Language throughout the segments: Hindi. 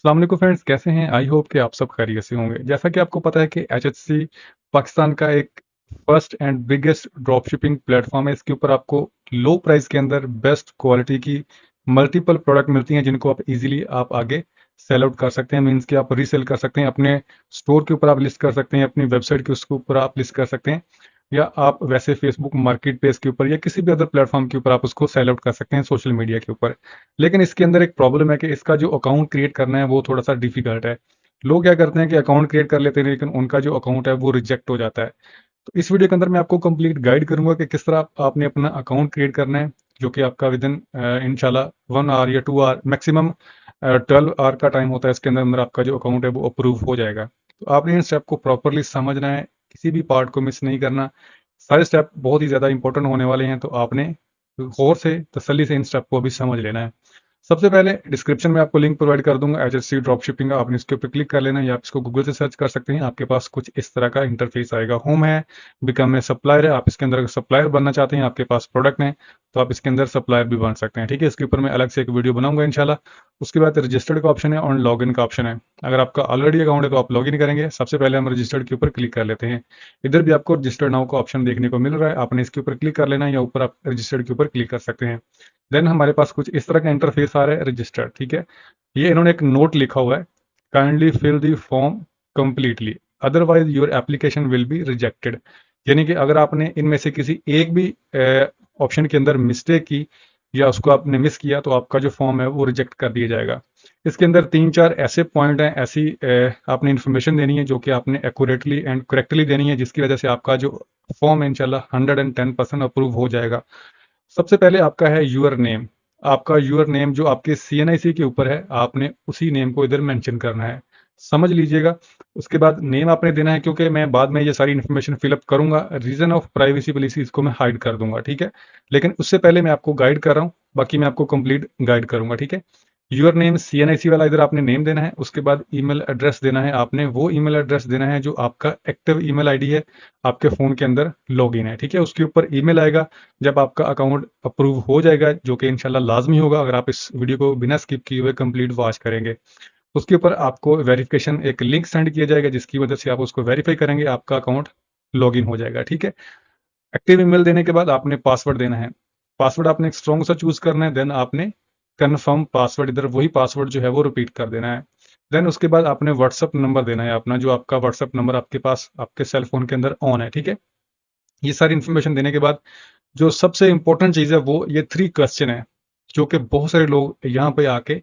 अस्सलाम वालेकुम फ्रेंड्स, कैसे हैं? आई होप कि आप सब खैरियत से होंगे। जैसा कि आपको पता है कि एचएचसी पाकिस्तान का एक first and biggest drop shipping platform है। इसके ऊपर आपको लो प्राइस के अंदर बेस्ट क्वालिटी की मल्टीपल प्रोडक्ट मिलती हैं, जिनको आप इजीली आप आगे सेल आउट कर सकते हैं। मीन्स कि आप रीसेल कर सकते हैं, अपने स्टोर के ऊपर आप लिस्ट कर सकते हैं, अपनी वेबसाइट के उसके ऊपर आप लिस्ट कर सकते हैं, या आप वैसे फेसबुक मार्केट प्लेस के ऊपर या किसी भी अदर प्लेटफॉर्म के ऊपर आप उसको सेल आउट कर सकते हैं सोशल मीडिया के ऊपर। लेकिन इसके अंदर एक प्रॉब्लम है कि इसका जो अकाउंट क्रिएट करना है वो थोड़ा सा डिफिकल्ट है। लोग क्या करते हैं कि अकाउंट क्रिएट कर लेते हैं, लेकिन उनका जो अकाउंट है वो रिजेक्ट हो जाता है। तो इस वीडियो के अंदर मैं आपको कंप्लीट गाइड करूंगा कि किस तरह आपने अपना अकाउंट क्रिएट करना है, जो कि आपका विद इन इंशाल्लाह 1 आवर या 2 आवर मैक्सिमम 12 आवर का टाइम होता है। इसके अंदर अंदर आपका जो अकाउंट है वो अप्रूव हो जाएगा। तो आपने इन स्टेप को प्रॉपरली समझना है, किसी भी पार्ट को मिस नहीं करना। सारे स्टेप बहुत ही ज़्यादा इंपॉर्टेंट होने वाले हैं, तो आपने गौर से तसल्ली से इन स्टेप को भी समझ लेना है। सबसे पहले डिस्क्रिप्शन में आपको लिंक प्रोवाइड कर दूंगा एचएससी ड्रॉप शिपिंग का, आपने इसके ऊपर क्लिक कर लेना है या आप इसको गूगल से सर्च कर सकते हैं। आपके पास कुछ इस तरह का इंटरफेस आएगा। होम है, बिकम ए सप्लायर है, आप इसके अंदर अगर सप्लायर बनना चाहते हैं, आपके पास प्रोडक्ट है, तो आप इसके अंदर सप्लायर भी बन सकते हैं। ठीक है, इसके ऊपर मैं अलग से एक वीडियो बनाऊंगा इंशाल्लाह। उसके बाद रजिस्टर्ड का ऑप्शन है और लॉग इन का ऑप्शन है। अगर आपका ऑलरेडी अकाउंट है तो आप लॉग इन करेंगे। सबसे पहले हम रजिस्टर्ड के ऊपर क्लिक कर लेते हैं। इधर भी आपको रजिस्टर्ड नाउ का ऑप्शन देखने को मिल रहा है, आपने इसके ऊपर क्लिक कर लेना है या ऊपर आप रजिस्टर्ड के ऊपर क्लिक कर सकते हैं। देन हमारे पास कुछ इस तरह का इंटरफेस आ रहा है रजिस्टर्ड। ठीक है, ये इन्होंने एक नोट लिखा हुआ है, kindly fill the form completely otherwise your application will be rejected. यानी कि अगर आपने इनमें से किसी एक भी ऑप्शन के अंदर मिस्टेक की या उसको आपने मिस किया, तो आपका जो फॉर्म है वो रिजेक्ट कर दिया जाएगा। इसके अंदर 3-4 ऐसे पॉइंट हैं, ऐसी आपने इन्फॉर्मेशन देनी है जो कि आपने एक्यूरेटली एंड करेक्टली देनी है, जिसकी वजह से आपका जो फॉर्म है इंशाल्लाह 110% अप्रूव हो जाएगा। सबसे पहले आपका है यूर नेम। आपका यूर नेम जो आपके सीएनआईसी के ऊपर है, आपने उसी नेम को इधर मेंशन करना है, समझ लीजिएगा। उसके बाद नेम आपने देना है, क्योंकि मैं बाद में ये सारी इन्फॉर्मेशन फिलअप करूंगा, रीजन ऑफ प्राइवेसी पॉलिसी इसको मैं हाइड कर दूंगा। ठीक है, लेकिन उससे पहले मैं आपको गाइड कर रहा हूँ, बाकी मैं आपको कंप्लीट गाइड करूंगा। ठीक है, यूर नेम सीएनआईसी वाला इधर आपने नेम देना है। उसके बाद ईमेल एड्रेस देना है, आपने वो ईमेल एड्रेस देना है जो आपका एक्टिव ईमेल आईडी है, आपके फोन के अंदर लॉगिन है। ठीक है, उसके ऊपर ईमेल आएगा जब आपका अकाउंट अप्रूव हो जाएगा, जो कि इंशाल्लाह लाजमी होगा अगर आप इस वीडियो को बिना स्किप किए हुए कंप्लीट वॉच करेंगे। उसके ऊपर आपको वेरिफिकेशन एक लिंक सेंड किया जाएगा, जिसकी वजह से आप उसको वेरीफाई करेंगे, आपका अकाउंट लॉगिन हो जाएगा। ठीक है, एक्टिव ईमेल देने के बाद आपने पासवर्ड देना है। पासवर्ड आपने एक स्ट्रॉन्ग सा चूज करना है। देन आपने कन्फर्म पासवर्ड, इधर वही पासवर्ड जो है वो रिपीट कर देना है। देन उसके बाद आपने व्हाट्सअप नंबर देना है अपना, जो आपका व्हाट्सअप नंबर आपके पास आपके सेल फोन के अंदर ऑन है। ठीक है, ये सारी इन्फॉर्मेशन देने के बाद जो सबसे इंपॉर्टेंट चीज है वो ये 3 क्वेश्चन है, जो कि बहुत सारे लोग यहाँ पे आके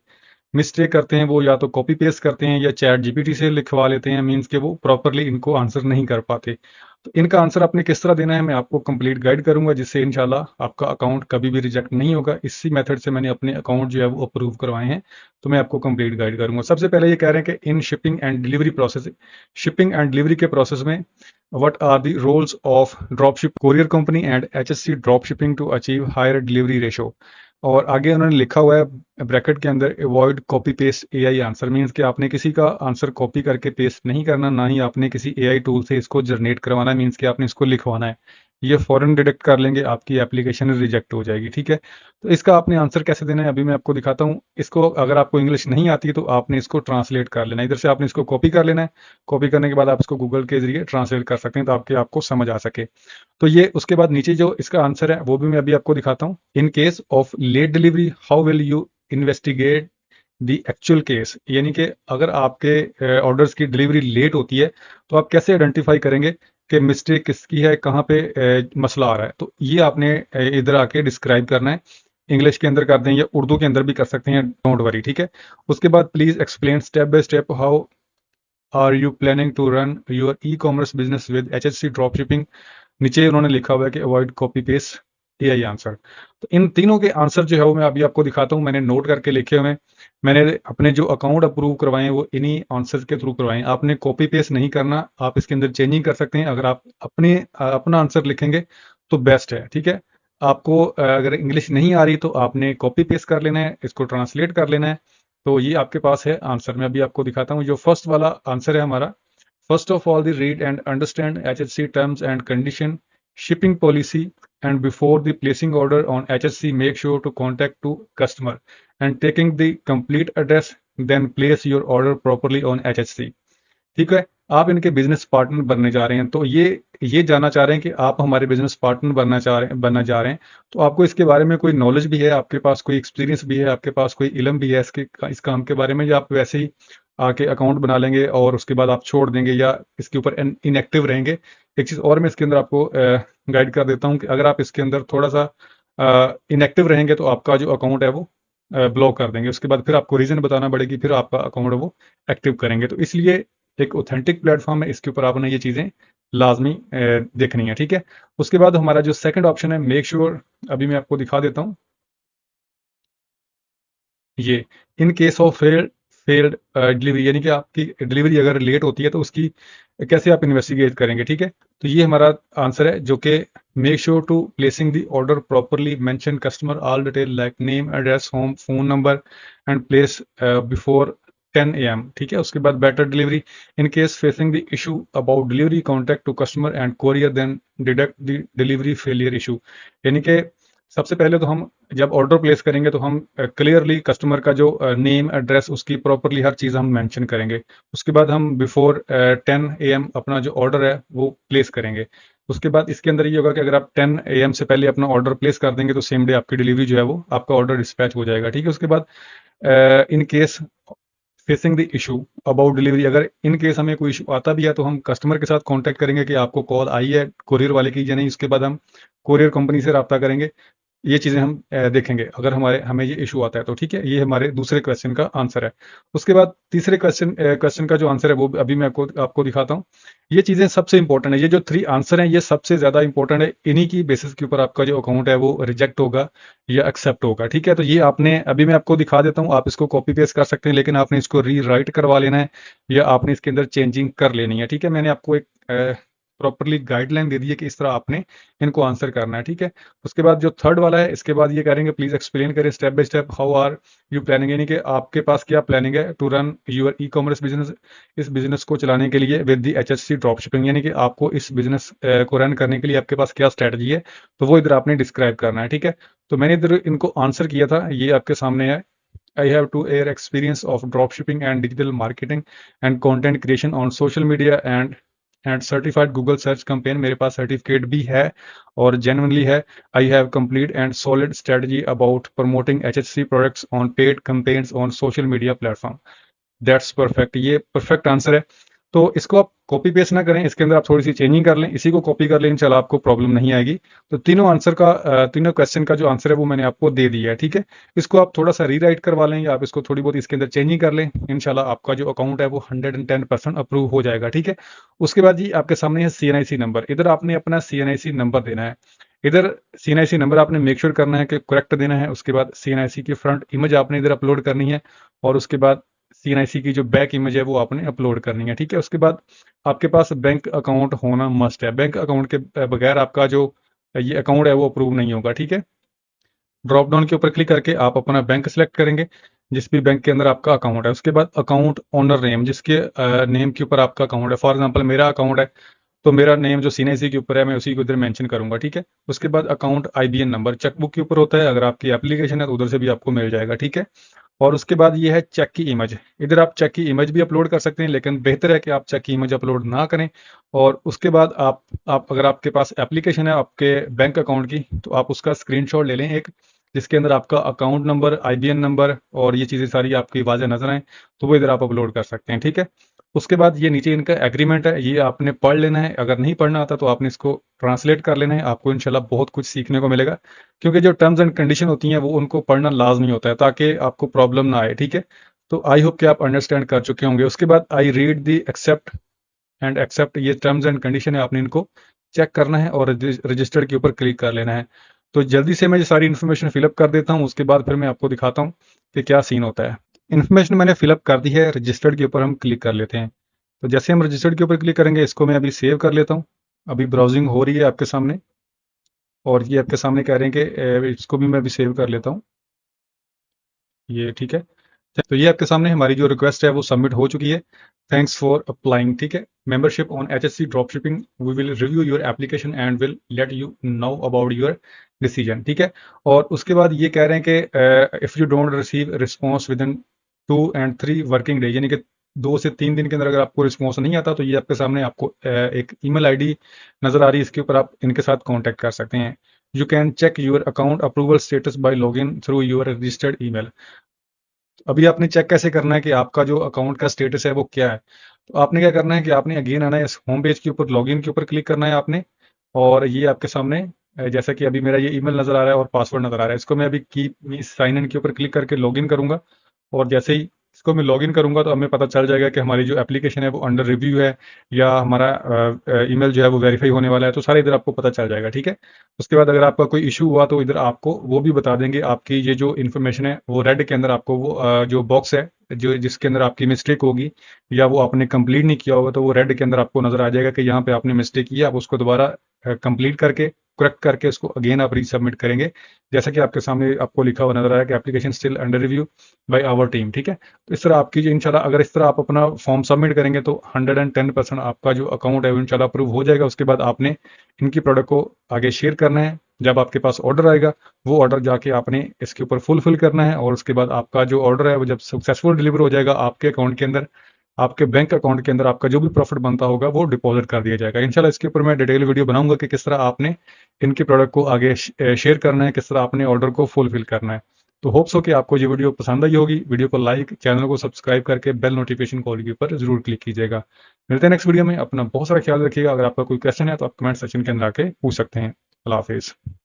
मिस्टेक करते हैं। वो या तो कॉपी पेस्ट करते हैं या चैट जीपीटी से लिखवा लेते हैं, मीन्स के वो प्रॉपरली इनको आंसर नहीं कर पाते। तो इनका आंसर आपने किस तरह देना है मैं आपको कंप्लीट गाइड करूंगा, जिससे इंशाल्लाह आपका अकाउंट कभी भी रिजेक्ट नहीं होगा। इसी मेथड से मैंने अपने अकाउंट जो है वो अप्रूव करवाए हैं, तो मैं आपको कंप्लीट गाइड करूंगा। सबसे पहले ये कह रहे हैं कि in shipping and delivery process, shipping and delivery के प्रोसेस में what are the roles of dropship courier company and HSC drop shipping to achieve higher delivery ratio. और आगे उन्होंने लिखा हुआ है ब्रैकेट के अंदर, avoid copy paste AI answer. Means कि आपने किसी का आंसर कॉपी करके पेस्ट नहीं करना, ना ही आपने किसी एआई टूल से इसको जनरेट करवाना है। मीन्स कि आपने इसको लिखवाना है, ये फॉरन डिटेक्ट कर लेंगे, आपकी एप्लीकेशन रिजेक्ट हो जाएगी। ठीक है, तो इसका आपने आंसर कैसे देना है अभी मैं आपको दिखाता हूँ। इसको अगर आपको इंग्लिश नहीं आती तो आपने इसको ट्रांसलेट कर लेना है। इधर से आपने इसको कॉपी कर लेना है, कॉपी करने के बाद आप इसको गूगल के जरिए ट्रांसलेट कर सकते हैं, तो आपको समझ आ सके। तो ये उसके बाद नीचे जो इसका आंसर है वो भी मैं अभी आपको दिखाता हूँ। In case of late delivery how will you investigate the actual case. यानी कि अगर आपके ऑर्डर्स की डिलीवरी लेट होती है, तो आप कैसे आइडेंटिफाई करेंगे कि मिस्टेक किसकी है, कहाँ पे मसला आ रहा है। तो ये आपने इधर आके डिस्क्राइब करना है। इंग्लिश के अंदर कर दें या उर्दू के अंदर भी कर सकते हैं, डोंट वरी। ठीक है, उसके बाद please explain step by step how are you planning to run your e commerce business with HSC drop shipping. नीचे उन्होंने लिखा हुआ है कि avoid copy paste AI answer. तो इन तीनों के आंसर जो है वो मैं अभी आपको दिखाता हूँ, मैंने नोट करके लिखे हुए हैं। मैंने अपने जो अकाउंट अप्रूव करवाए हैं वो इन्हीं आंसर के थ्रू करवाए हैं। आपने कॉपी पेस्ट नहीं करना, आप इसके अंदर चेंजिंग कर सकते हैं। अगर आप अपना आंसर लिखेंगे तो बेस्ट है। ठीक है, आपको अगर इंग्लिश नहीं आ रही तो आपने कॉपी पेस्ट कर लेना है, इसको ट्रांसलेट कर लेना है। तो ये आपके पास है आंसर, मैं अभी आपको दिखाता हूँ। जो फर्स्ट वाला आंसर है हमारा, first of all, the read and understand HHC terms and condition, shipping policy, and before the placing order on HHC, make sure to contact to customer and taking the complete address, then place your order properly on HHC। ठीक है, आप इनके बिजनेस पार्टनर बनने जा रहे हैं, तो ये जानना चाह रहे हैं कि आप हमारे बिजनेस पार्टनर बनना जा रहे हैं, तो आपको इसके बारे में कोई नॉलेज भी है, आपके पास कोई एक्सपीरियंस भी है, आपके पास कोई इल्म भी है इस काम के बारे में, या आप वैसे ही आके अकाउंट बना लेंगे और उसके बाद आप छोड़ देंगे या इसके ऊपर इनएक्टिव रहेंगे। एक चीज़ और मैं इसके अंदर आपको गाइड कर देता हूँ कि अगर आप इसके अंदर थोड़ा सा इनएक्टिव रहेंगे तो आपका जो अकाउंट है वो ब्लॉक कर देंगे, उसके बाद फिर आपको रीज़न बताना पड़ेगी, फिर आपका अकाउंट वो एक्टिव करेंगे। तो इसलिए एक ऑथेंटिक प्लेटफॉर्म है, इसके ऊपर आपने ये चीज़ें लाजमी देखनी है। ठीक है, उसके बाद हमारा जो सेकंड ऑप्शन है, मेक श्योर, अभी मैं आपको दिखा देता हूँ। ये इन केस ऑफ फेल्ड डिलीवरी, यानी कि आपकी डिलीवरी अगर लेट होती है तो उसकी कैसे आप इन्वेस्टिगेट करेंगे। ठीक है, तो ये हमारा आंसर है, जो कि make sure to placing the order properly, mention customer all detail like name, address, home, phone number and place before 10 AM। ठीक है, उसके बाद better delivery, in case facing the issue about delivery, contact to customer and courier then deduct the delivery failure issue. यानी कि सबसे पहले तो हम जब ऑर्डर प्लेस करेंगे तो हम क्लियरली कस्टमर का जो नेम, एड्रेस, उसकी प्रॉपरली हर चीज़ हम मेंशन करेंगे। उसके बाद हम बिफोर 10 AM अपना जो ऑर्डर है वो प्लेस करेंगे। उसके बाद इसके अंदर ये होगा कि अगर आप 10 AM से पहले अपना ऑर्डर प्लेस कर देंगे तो सेम डे आपकी डिलीवरी जो है वो आपका ऑर्डर डिस्पैच हो जाएगा। ठीक है, उसके बाद इन case facing the issue about delivery, अगर इन केस हमें कोई इशू आता भी है तो हम कस्टमर के साथ कांटेक्ट करेंगे कि आपको कॉल आई है कोरियर वाले की या नहीं। उसके बाद हम कोरियर कंपनी से रब्ता करेंगे, ये चीज़ें हम देखेंगे अगर हमें ये इशू आता है तो। ठीक है, ये हमारे दूसरे क्वेश्चन का आंसर है। उसके बाद तीसरे क्वेश्चन का जो आंसर है वो अभी मैं आपको दिखाता हूँ। ये चीज़ें सबसे इंपॉर्टेंट है, ये जो 3 आंसर हैं ये सबसे ज़्यादा इंपॉर्टेंट है, इन्हीं की बेसिस के ऊपर आपका जो अकाउंट है वो रिजेक्ट होगा या एक्सेप्ट होगा। ठीक है, तो ये आपने अभी मैं आपको दिखा देता हूँ, आप इसको कॉपी पेस्ट कर सकते हैं, लेकिन आपने इसको री राइट करवा लेना है या आपने इसके अंदर चेंजिंग कर लेनी है। ठीक है, मैंने आपको एक प्रॉपरली गाइडलाइन दे दी है कि इस तरह आपने इनको आंसर करना है। ठीक है, उसके बाद जो थर्ड वाला है, इसके बाद ये करेंगे, प्लीज एक्सप्लेन करें step by step how are you planning, यानी कि आपके पास क्या प्लानिंग है to run your e commerce business, इस बिजनेस को चलाने के लिए with the HHC drop shipping, यानी कि आपको इस बिजनेस को रन करने के लिए आपके पास क्या स्ट्रेटजी है, तो वो इधर आपने डिस्क्राइब करना है। ठीक है, तो मैंने इधर इनको आंसर किया था, ये आपके सामने है। I have 2 year experience of dropshipping and digital marketing and content creation on social media and certified Google search campaign, मेरे पास सर्टिफिकेट भी है और जेन्युइनली है। I have complete and solid strategy about promoting HHC products on paid campaigns on social media platform। That's perfect, ये परफेक्ट आंसर है। तो इसको आप कॉपी पेस्ट ना करें, इसके अंदर आप थोड़ी सी चेंजिंग कर लें, इसी को कॉपी कर लें, इंशाल्लाह आपको प्रॉब्लम नहीं आएगी। तो तीनों क्वेश्चन का जो आंसर है वो मैंने आपको दे दिया है। ठीक है, इसको आप थोड़ा सा रीराइट करवा लें या आप इसको थोड़ी बहुत इसके अंदर चेंजिंग कर लें, इंशाल्लाह आपका जो अकाउंट है वो 110% अप्रूव हो जाएगा। ठीक है, उसके बाद जी आपके सामने है CNIC नंबर, इधर आपने अपना CNIC नंबर देना है। इधर CNIC नंबर आपने मेक श्योर करना है कि करेक्ट देना है। उसके बाद CNIC की फ्रंट इमेज आपने इधर अपलोड करनी है और उसके बाद CNIC की जो बैक इमेज है वो आपने अपलोड करनी है। ठीक है, उसके बाद आपके पास बैंक अकाउंट होना मस्ट है, बैंक अकाउंट के बगैर आपका जो ये अकाउंट है वो अप्रूव नहीं होगा। ठीक है, ड्रॉप डाउन के ऊपर क्लिक करके आप अपना बैंक सेलेक्ट करेंगे, जिस भी बैंक के अंदर आपका अकाउंट है। उसके बाद अकाउंट ओनर नेम, जिसके नेम के ऊपर आपका अकाउंट है, फॉर एग्जांपल मेरा अकाउंट है तो मेरा नेम जो CNIC के ऊपर है मैं उसी को इधर मेंशन करूंगा। ठीक है, उसके बाद अकाउंट IBN नंबर चेकबुक के ऊपर होता है, अगर आपकी एप्लीकेशन है तो उधर से भी आपको मिल जाएगा। ठीक है, और उसके बाद ये है चेक की इमेज, इधर आप चेक की इमेज भी अपलोड कर सकते हैं, लेकिन बेहतर है कि आप चेक की इमेज अपलोड ना करें। और उसके बाद आप अगर आपके पास एप्लीकेशन है आपके बैंक अकाउंट की तो आप उसका स्क्रीनशॉट ले लें एक, जिसके अंदर आपका अकाउंट नंबर, IBN नंबर और ये चीज़ें सारी आपकी वाज़ेह नजर आए, तो वो इधर आप अपलोड कर सकते हैं। ठीक है, उसके बाद ये नीचे इनका एग्रीमेंट है, ये आपने पढ़ लेना है, अगर नहीं पढ़ना आता तो आपने इसको ट्रांसलेट कर लेना है, आपको इंशाल्लाह बहुत कुछ सीखने को मिलेगा, क्योंकि जो टर्म्स एंड कंडीशन होती हैं वो उनको पढ़ना लाजमी होता है ताकि आपको प्रॉब्लम ना आए। ठीक है, तो आई होप कि आप अंडरस्टैंड कर चुके होंगे। उसके बाद आई रीड दी एक्सेप्ट, ये टर्म्स एंड कंडीशन है, आपने इनको चेक करना है और रजिस्टर्ड के ऊपर क्लिक कर लेना है। तो जल्दी से मैं ये सारी इन्फॉर्मेशन फिलअप कर देता हूँ, उसके बाद फिर मैं आपको दिखाता हूँ कि क्या सीन होता है। इन्फॉर्मेशन मैंने फिलअप कर दी है, रजिस्टर्ड के ऊपर हम क्लिक कर लेते हैं। तो जैसे हम रजिस्टर्ड के ऊपर क्लिक करेंगे, इसको मैं अभी सेव कर लेता हूँ। अभी ब्राउजिंग हो रही है आपके सामने और ये आपके सामने कह रहे हैं कि इसको भी मैं अभी सेव कर लेता हूँ। ये ठीक है, तो ये आपके सामने हमारी जो रिक्वेस्ट है वो सबमिट हो चुकी है। Thanks for applying. ठीक है, membership on HHC drop shipping, we will review your application and will let you know about your decision. ठीक है, और उसके बाद ये कह रहे हैं कि if you don't receive response with in 2 and 3 working day, यानी कि 2 से 3 दिन के अंदर अगर आपको रिस्पॉन्स नहीं आता तो ये आपके सामने आपको एक ईमेल आईडी नजर आ रही है, इसके ऊपर आप इनके साथ कांटेक्ट कर सकते हैं। You can check your account approval status by login through your registered email. अभी आपने चेक कैसे करना है कि आपका जो अकाउंट का स्टेटस है वो क्या है। तो आपने क्या करना है कि आपने अगेन आना है इस होम पेज के ऊपर, लॉगिन के ऊपर क्लिक करना है आपने, और ये आपके सामने जैसा कि अभी मेरा ये ईमेल नजर आ रहा है और पासवर्ड नजर आ रहा है, इसको मैं अभी कीप मी साइन इन के ऊपर क्लिक करके लॉगिन करूंगा। और जैसे ही इसको मैं लॉगिन करूंगा तो हमें पता चल जाएगा कि हमारी जो एप्लीकेशन है वो अंडर रिव्यू है, या हमारा ईमेल जो है वो वेरीफाई होने वाला है, तो सारा इधर आपको पता चल जाएगा, ठीक है। उसके बाद अगर आपका कोई इशू हुआ तो इधर आपको वो भी बता देंगे, आपकी ये जो इन्फॉर्मेशन है वो रेड के अंदर आपको वो जो बॉक्स है जो जिसके अंदर आपकी मिस्टेक होगी या वो आपने कंप्लीट नहीं किया होगा, तो वो रेड के अंदर आपको नजर आ जाएगा कि यहाँ पे आपने मिस्टेक की है, आप उसको दोबारा कंप्लीट करके करेक्ट करके उसको अगेन आप रीसबमिट करेंगे। जैसा कि आपके सामने आपको लिखा हुआ नजर आ रहा है कि application still under review by our team, ठीक है। तो इस तरह आपकी जो इंशाल्लाह अगर इस तरह आप अपना फॉर्म सबमिट करेंगे तो 110% आपका जो अकाउंट है वो इंशाल्लाह अप्रूव हो जाएगा। उसके बाद आपने इनकी प्रोडक्ट को आगे शेयर करना है। जब आपके पास ऑर्डर आएगा वो ऑर्डर जाके आपने इसके ऊपर फुलफिल करना है, और उसके बाद आपका जो ऑर्डर है वो जब सक्सेसफुल डिलीवर हो जाएगा आपके अकाउंट के अंदर, आपके बैंक अकाउंट के अंदर आपका जो भी प्रॉफिट बनता होगा वो डिपॉजिट कर दिया जाएगा इंशाल्लाह। इसके ऊपर मैं डिटेल वीडियो बनाऊंगा कि किस तरह आपने इनकी प्रोडक्ट को आगे शेयर करना है, किस तरह आपने ऑर्डर को फुलफिल करना है। तो होप्स हो कि आपको ये वीडियो पसंद आई होगी। वीडियो को लाइक, चैनल को सब्सक्राइब करके बेल नोटिफिकेशन कॉल के ऊपर जरूर क्लिक कीजिएगा। मिलते हैं नेक्स्ट वीडियो में। अपना बहुत सारा ख्याल रखिएगा। अगर आपका कोई क्वेश्चन है तो आप कमेंट सेक्शन के अंदर आके पूछ सकते हैं। अल्लाह हाफिज़।